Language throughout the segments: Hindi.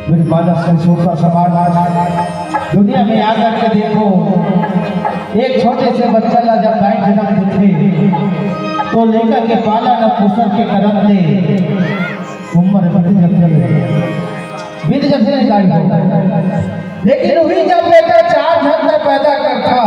मेरी बात से छोटा समाज दुनिया में याद रख के देखो, एक छोटे से बच्चा ला जब गाय जन्म देते तो लेकर के पाला न पोषण के करम दे उम्र बीत जब चले गाड़ी। लेकिन वही जब बेटा 4 जन का पैदा करता,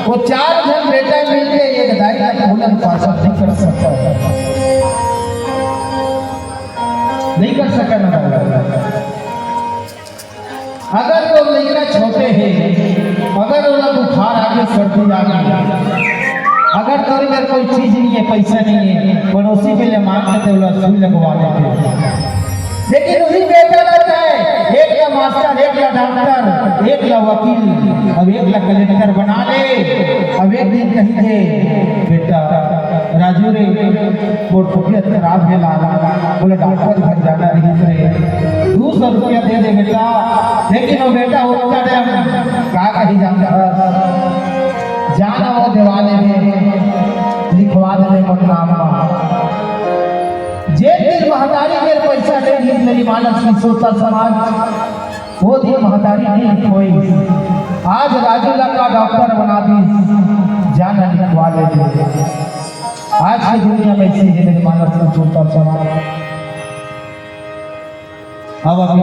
वो 4 जन बेटा मिलके एक दाई का भूलन पासा नहीं कर सकता, नहीं कर सका ना। अगर वो लड़का छोटे हैं, अगर वो बुखार आगे सर्दी आ गई, अगर तोरी में कोई चीज नहीं है, पैसा नहीं है, पड़ोसी पे ले मांग के तो सुई लगवा देते। लेकिन वही बेटा रहता है, एक ला मास्टर, एक ला डॉक्टर, एक ला वकील, अब एक ला कलेक्टर बना ले। अब एक दिन कही थे बेटा राजू रे मोर तबीयत खराब है लाला, बोले डॉक्टर घर जाना रही रे 200 रुपया दे दे बेटा। लेकिन वो बेटा उठता है कहा कहीं जाना वो दिवाले में लिखवा दे नाम जे दिन महतारी के पैसा नहीं दी मेरी मानस की सोचा समाज वो दिन महतारी नहीं खोई। आज राजू लका डॉक्टर बना दी, जाना लिखवा ले। आज की दुनिया में ऐसे ही मेरी मानस की सोचा समाज। अब अभी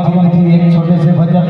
एक छोटे से भजन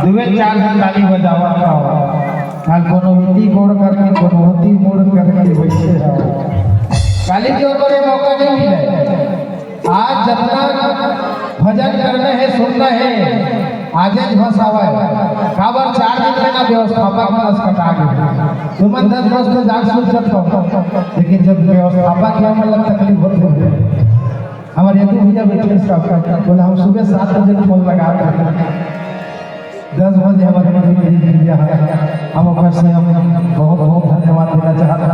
दुवे 4 जन ताली बजावा था कोनो विधि गोड़ करके कोनो होती मोड़ करके बैठे रहो। काली के ऊपर मौका नहीं मिले। आज जितना भजन करने है सुनना है आज भसावा काबर 4 दिन में ना व्यवस्थापक मनस कटा गए तुम 10 वर्ष में जाग सुन सकते, लेकिन जब व्यवस्थापक क्या मतलब तकलीफ होती है। हमारे यदि भैया बैठे बोला हम सुबह 7 बजे फोन लगा 10 बजे हमारे हम से हम बहुत बहुत धन्यवाद देना चाहता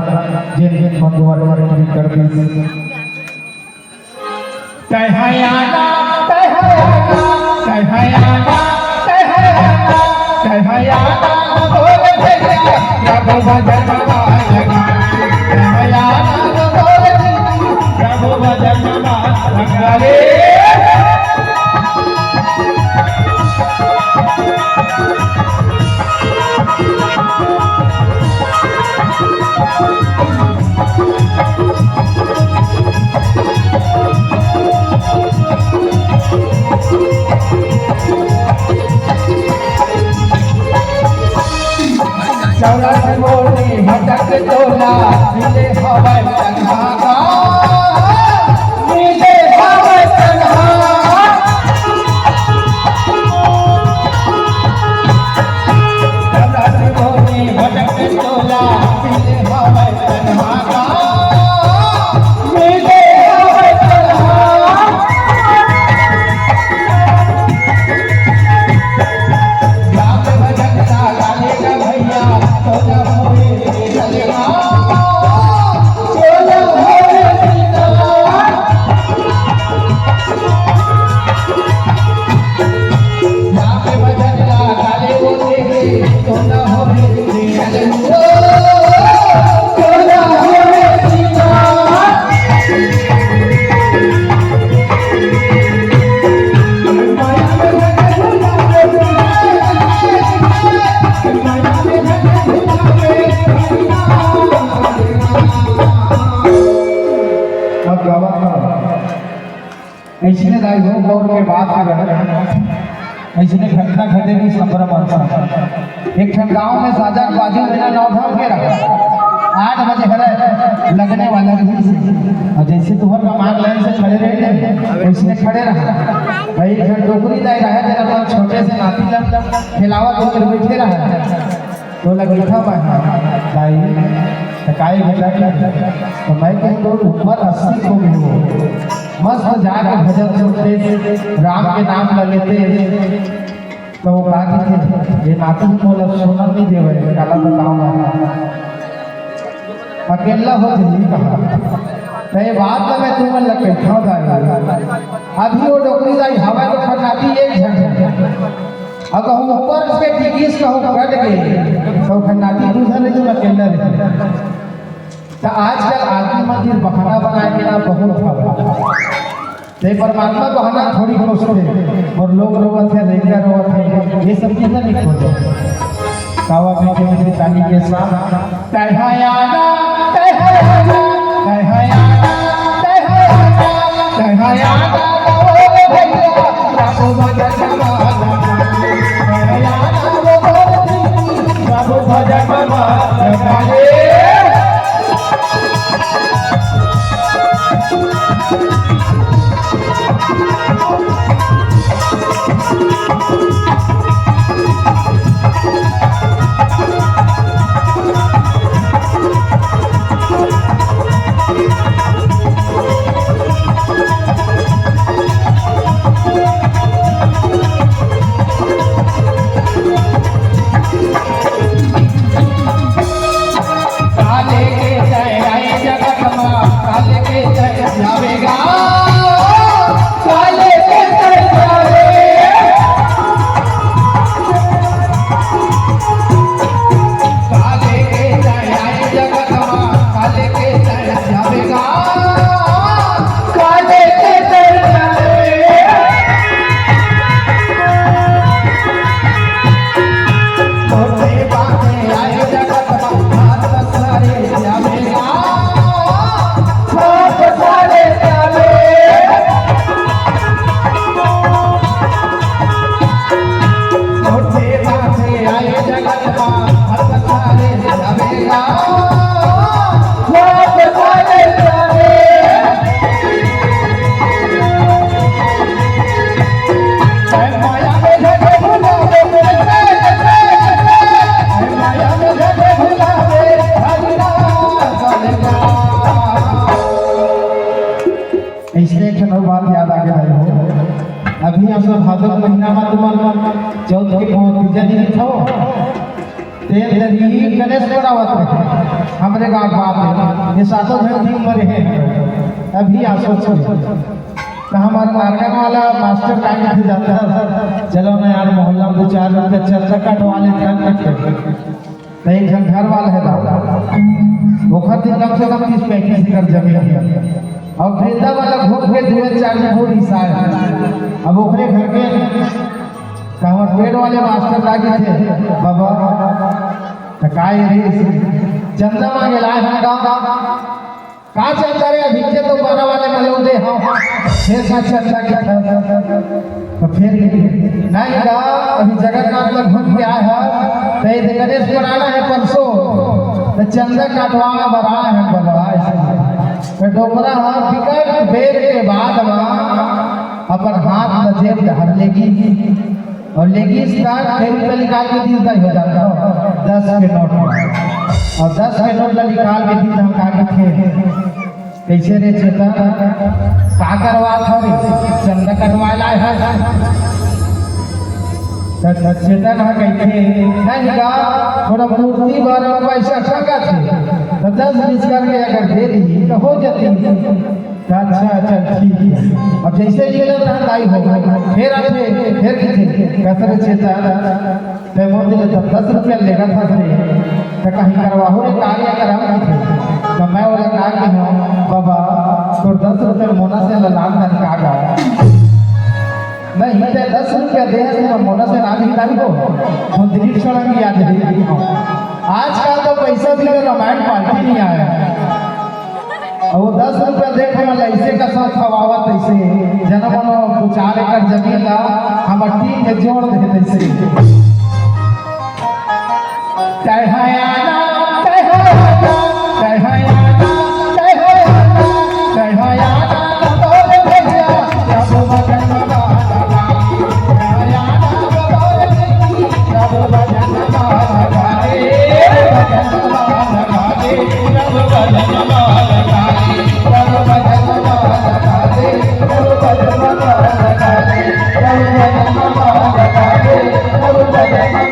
जिन फोन दोबारा कर दी। चौरासी मोड़ी भटक तोला मिले हवाई तन्हा मिले हवाई तन्हा। चौरासी मोड़ी भटक तोला मिले हवाई तन्हा मिले हवाई तन्हा। राम भजन का गाने का भैया सोना हो ऐसने लाई हो गौर के बात अगर ऐसने घटना घटेगी संभ्रम एक ठन गाँव में साजा के बाजू में नौधाम के रखा 8 बजे है लगने वाला और जैसे तुहर का मांग लाइन से खड़े रहे वैसने खड़े रहा भाई एक डोकरी दाई रहा है तेरा छोटे से नाती लग खिलावत होकर बैठे रहा तो लगी था दाई टकाई बेटा तो मैं कहीं तो ऊपर 80 हो गई हो मस्त जाके भजन सुनते राम के नाम लेते तो वो कहा कि ये नाती बोला सोना नहीं देवे काला बताऊंगा अकेला हो जी कहा तो ये बात तो मैं तुम्हें लग के था अभी वो डोकरी दाई हवा तो खटाती एक झंडा अगर हम ऊपर से टिकिस कहूँ कट गए तो खन्नाटी दूसरा नहीं तो अकेला रहे तो आजकल आदमी मंदिर बहाना बनाए के ना बहुत खबर ते परमात्मा बहाना थोड़ी खुश थे और लोग रोवत है रेंगा रोवत है ये सब चीजें नहीं खोजो कावा में के ताली के साथ कहयाना कहयाना कहयाना कहयाना कहयाना ओ भैया बाबू भजन बाबू भजन अभी हम लोग भादो महीना में तुम्हारे चौथ के पूजा नहीं था तेल दरी गणेश बनावत रहे हमरे गांव बाप ये सातों जन दिन मरे हैं अभी आप सोचो तो हमारा मार्गन वाला मास्टर टाइम से जाता है चलो ना यार मोहल्ला में 4 रुपये चर्चा कटवा लेते तो एक जन घर वाला है वो दिन कम से कम 30-35 कर जमीन और फेदा वाला घूम के 2-4 घूम हिस्सा अब ओकरे घर के कहवा पेड़ वाले मास्टर लागे थे बाबा टकाई रे चंदा मांगे लाए हम गांव का चंदा रे अभी के तो 12 वाले मलो दे हां फिर का चंदा के तो फिर नहीं गा अभी जगन्नाथ में घूम के आए हैं तो ये गणेश बनाना है परसों तो चंदा काटवाना बड़ा है बाबा तो डोमरा हाथ टिकट बेर के बाद अपन हाथ में जेब धर लेगी और लेगी स्टार्ट फिर रुपये निकाल के 30 हो जाता है 10 के नोट और 10 के नोट निकाल के 30 हम काटे थे कैसे रे चेता का करवा था चंदा कटवा लाए है चेतन है कैसे नहीं गा थोड़ा मूर्ति 12 पैसा ठगा थे तो 10-20 करके अगर दे दी तो हो जाती अच्छा चल ठीक है अब जैसे निकले तो लाई हो फिर आते फिर कसर चेता ते मोर दिले तो 10 रुपया लेगा था रे तो कहीं करवाहो रे कार्य कराम थे तो मैं वाला कहा कि हां बाबा तो 10 रुपया मोना से लाल धन कागा नहीं ते 10 रुपया दे है मोना से राज ही नहीं को हम दिलीप सोलंकी याद है आज का तो पैसा भी रामायण पार्टी नहीं आया और वो 10 रुपया देख हम ऐसे का सब खवावत ऐसे जन मनो 2-4 एकड़ जमीन ला हम टीम में जोड़ दे ऐसे कहयाना कहयाना कहयाना कहयाना कहयाना बोल भैया जब भजन वाला कहयाना बोल जब भजन वाला गाए भजन वाला गाए जब भजन वाला गाए जब भजन वाला गाए जब भजन वाला गाए जब भजन वाला गाए जब भजन